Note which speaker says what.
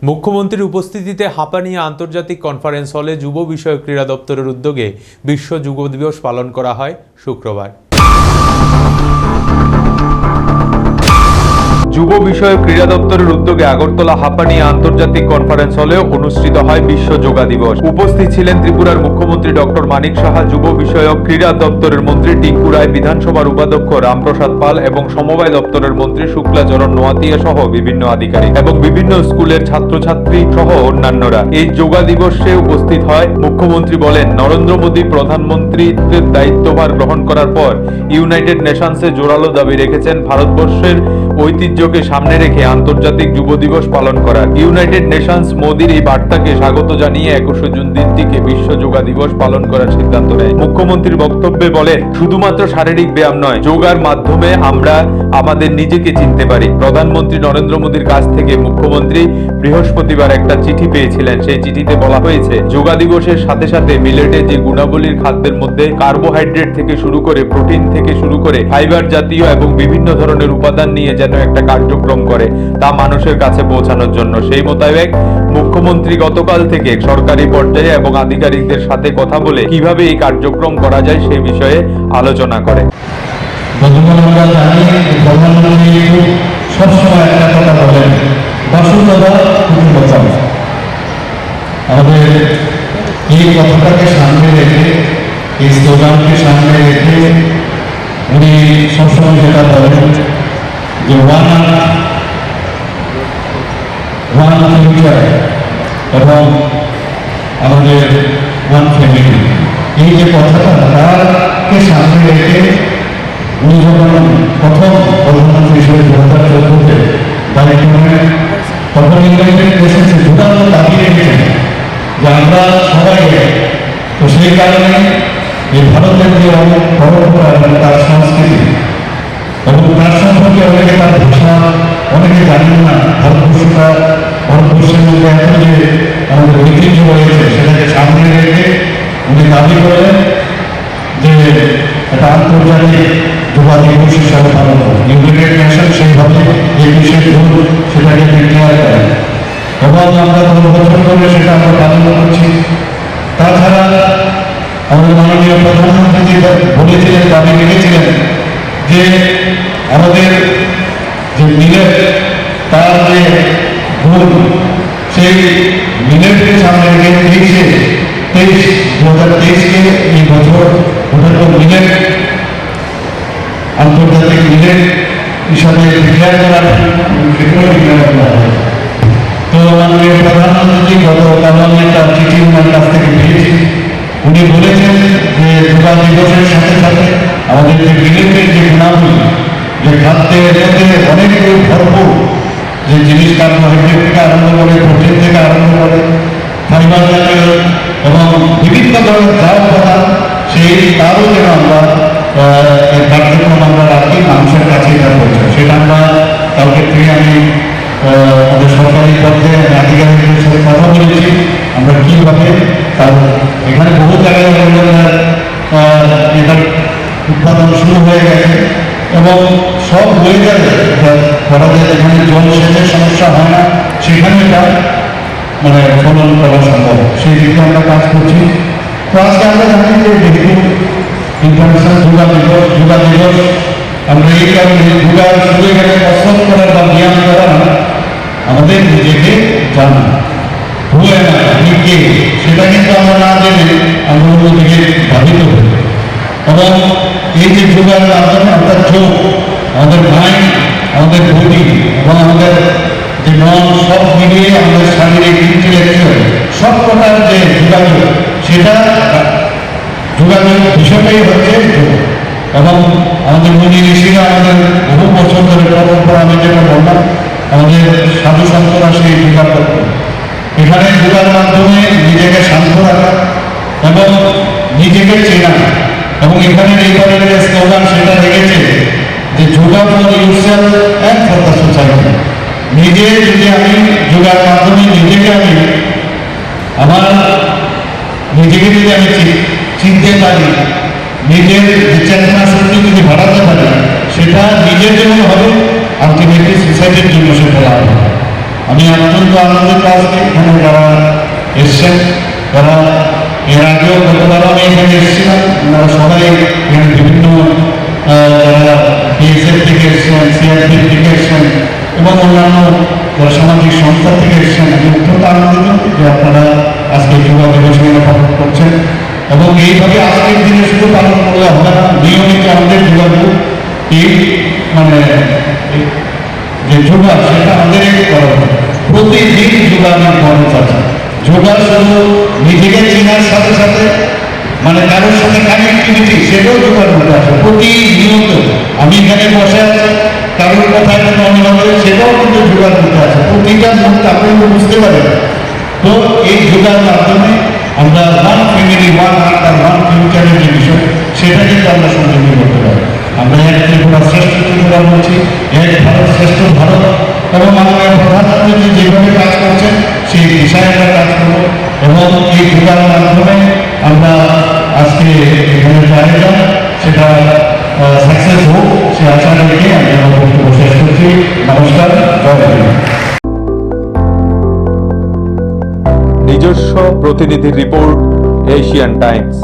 Speaker 1: মুখ্যমন্ত্রীর উপস্থিতিতে হাঁপানিয়া আন্তর্জাতিক কনফারেন্স হলে যুব বিষয়ক ক্রীড়া দপ্তরের উদ্যোগে বিশ্ব যুব দিবস পালন করা হয় শুক্রবার। যুব বিষয়ক ক্রীড়া দপ্তরের উদ্যোগে আগরতলা হাঁপানিয়া আন্তর্জাতিক কনফারেন্স হলে অনুষ্ঠিত হয় বিশ্ব যোগা দিবস। উপস্থিত ছিলেন ত্রিপুরার মুখ্যমন্ত্রী ডক্টর মানিক সাহা, যুব বিষয়ক ক্রীড়া দপ্তরের মন্ত্রী টিঙ্কু রায়, বিধানসভার উপাধ্যক্ষ রামপ্রসাদ পাল এবং সমবায় দপ্তরের মন্ত্রী শুক্লাচরণ নোয়াতিয়া সহ বিভিন্ন আধিকারিক এবং বিভিন্ন স্কুলের ছাত্রছাত্রী সহ অন্যান্যরা। এই যোগা দিবসে উপস্থিত হয়। মুখ্যমন্ত্রী বলেন, নরেন্দ্র মোদী প্রধানমন্ত্রীত্বের দায়িত্বভার গ্রহণ করার পর ইউনাইটেড নেশনসে জোরালো দাবি রেখেছেন ভারতবর্ষের ঐতিহ্যকে সামনে রেখে আন্তর্জাতিক যুব দিবস পালন করার। ইউনাইটেড নেশনস মোদির এই বার্তাকে স্বাগত জানিয়ে 21শে জুন দিনটিকে বিশ্ব যোগা দিবস পালন করার সিদ্ধান্ত নেয়। মুখ্যমন্ত্রীর বক্তব্যে বলেন, শুধুমাত্র শারীরিক ব্যায়াম নয়, যোগার মাধ্যমে আমরা আমাদের নিজেকে চিনতে পারি। প্রধানমন্ত্রী নরেন্দ্র মোদীর কাছ থেকে মুখ্যমন্ত্রী বৃহস্পতিবার একটা চিঠি পেয়েছিলেন। সেই চিঠিতে বলা হয়েছে, যোগা দিবসের সাথে সাথে মিলেটে যে গুণাবলীর খাদ্যের মধ্যে কার্বোহাইড্রেট থেকে শুরু করে প্রোটিন থেকে শুরু করে ফাইবার জাতীয় এবং বিভিন্ন ধরনের উপাদান নিয়ে যেন একটা কার্যক্রম করে তা মানুষের কাছে পৌঁছানোর জন্য। সেই মোতাবেক মুখ্যমন্ত্রী গতকাল থেকে সরকারি পর্যায়ে এবং আধিকারিকদের সাথে কথা বলে কিভাবে এই কার্যক্রম করা যায় সেই বিষয়ে আলোচনা করে।
Speaker 2: সবসময় একটা কথা বলেন, বসুন্ধরা বাঁচাও। আমাদের এই কথাটাকে সামনে রেখে, এই স্লোগানকে সামনে রেখে উনি সবসময় যেটা বলেন যে ওয়ান ফিউচার এবং আমাদের ওয়ান ফ্যামিলি, এই যে কথাটা তাকে সামনে রেখে উনি যখন প্রথম প্রধানমন্ত্রী হিসেবে 2014-তে দায়িত্ব নেন, তখন ইউনাইটেড নেশনসে জোরালো দাবি রেখেছেন যে আমরা সবাই, তো সেই কারণে এই ভারতের যে অনেক পরম্পরা এবং তার সংস্কৃতি এবং তার সম্পর্কে অনেকে তার ভাষা অনেকে জানেন না। ভারতবর্ষের মধ্যে এত যে আমাদের ঐতিহ্য রয়েছে সেটাকে সামনে রেখে উনি দাবি করেন যে একটা আন্তর্জাতিক যোগা দিবস হিসাবে পালন করে। ইউনাইটেড নেশন সেইভাবে 21শে জুন সেটাকে ডিক্লেয়ার করেন এবং আমরা 10 বছর ধরে সেটা আমরা পালন করছি। তাছাড়া আমাদের মাননীয় প্রধানমন্ত্রী যে বলেছিলেন, দাবি রেখেছিলেন যে আমাদের যে মিলেট, তার যে গুণ, সেই মিলেটকে সামনে রেখে 2023-কে এই বছর মিলেট আন্তর্জাতিক মিলেট হিসাবে ডিক্লেয়ার করা হয়। তো মাননীয় প্রধানমন্ত্রী গতকাল একটা চিঠি ওনার কাছ থেকে পেয়েছি। উনি বলেছেন যে যোগা দিবসের সাথে সাথে আমাদের যে মিলেটের যে গুণাবলী, যে খাদ্যের মধ্যে অনেক ভরপুর যে জিনিস, কার্বোহাইড্রেট থেকে আরম্ভ করে প্রোটিন থেকে আরম্ভ করে ফাইবার জাতীয় এবং বিভিন্ন ধরনের যা উপাদান, সেই তারও যেন আমরা এই কার্যক্রম আমরা রাখি, মানুষের কাছে এটা পৌঁছায়। সেটা আমরা কালকে থেকে আমি আমাদের সরকারি পর্যায়ে আধিকারিকদের সাথে কথা বলেছি আমরা কীভাবে, কারণ এখানে বহু জায়গায় এটার উৎপাদন শুরু হয়ে গেছে এবং সব হয়ে যাবে করা যায়। এখানে জলসেচের সমস্যা হয় না, সেখানে এটা মানে ফলন করা সম্ভব, সেই দিকে আমরা কাজ করছি। তো আজকে আমরা জানি যে যেহেতু ইন্টারন্যাশনাল যোগা দিবস, আমরা এই কারণে যোগা শুরু এখানে কসরত করার বা ব্যায়াম করা না, আমাদের নিজেকে জানা, ভুলে না আমি কে, সেটা কিন্তু আমরা না জেনে আমরা অন্যদিকে বাধিত হই। এবং এই যে যোগার মাধ্যমে আমরা চোখ, আমাদের মাইন্ড, আমাদের বডি এবং আমাদের যে মন, সব মিলিয়ে আমাদের শারীরিক, ইন্টেলেকচুয়াল সব প্রকার যে যোগাযোগ, সেটা যোগাযোগ বিষয়টাই হচ্ছে যোগ। এবং আমাদের মুনি ঋষিরা আমাদের বহু বছর ধরে পরম্পরা, আমি যেটা বললাম, আমাদের সাধু সন্তরা সেই যোগা করত। এখানে যোগার মাধ্যমে নিজেকে শান্ত রাখা এবং নিজেকে চেনা, এবং এখানে এই ধরনের স্লোগান সেটা রেখেছে যে yoga for yourself and for the society. নিজে যদি আমি যোগার মাধ্যমে নিজেকে আমি নিজেকে যদি আমি চিনতে পারি, নিজের চেতনা শক্তি যদি বাড়াতে পারি, সেটা নিজের জন্য হবে, আলটিমেটলি সোসাইটির জন্য সেটা লাভ হবে। আমি অত্যন্ত আনন্দিত আজকে এখানে যারা এসছেন, তারা এর আগেও গতবার আমি এখানে এসেছিলাম, ওনারা সবাই এখানে বিভিন্ন যারা বিএসএফ থেকে এসছেন, সিআরপি থেকে এসছেন এবং অন্যান্য যারা সামাজিক সংস্থা থেকে এসছেন। আমি অত্যন্ত আনন্দিত যে আপনারা আজকে যোগা দিবস নিয়ে পালন করছেন এবং এইভাবে আজকের দিনে শুধু পালন করলে হবে না, নিয়মিত আমাদের যোগাযোগ এই মানে যে যোগা সেটা আমাদের করা হবে। প্রতিদিন যোগা আমার খরচ আছে। যোগা শুধু নিজেকে চেনার সাথে সাথে মানে কারোর সাথে কানেক্টিভিটি, সেটাও যোগার মধ্যে আছে। প্রতিনিয়ত আমি এখানে বসে আছি, কারোর কথা একটা মনে হবে, সেটাও কিন্তু যোগার মধ্যে আছে। প্রতিটা মুহূর্তে আপনি বুঝতে পারেন। তো এই যোগার মাধ্যমে আমরা one family, one under, one ফিউচারের যে বিষয়, সেটা কিন্তু আমরা সংযোজন করতে পারি। আমরা এক ত্রিপুরা শ্রেষ্ঠ ত্রিপুরা বলছি, এক ভারত শ্রেষ্ঠ ভারত, এবং আমাদের প্রধানমন্ত্রী যেভাবে কাজ করছেন সেই দিশায় আমরা কাজ করব এবং এই যোগার মাধ্যমে আমরা আজকে এখানে যে আয়োজন সেটা সাকসেস হোক, সে আশা রেখে আমি আমার বক্তব্য শেষ করছি। নমস্কার, জয় হিন্দ।
Speaker 1: নিজস্ব প্রতিনিধির রিপোর্ট, এশিয়ান টাইমস।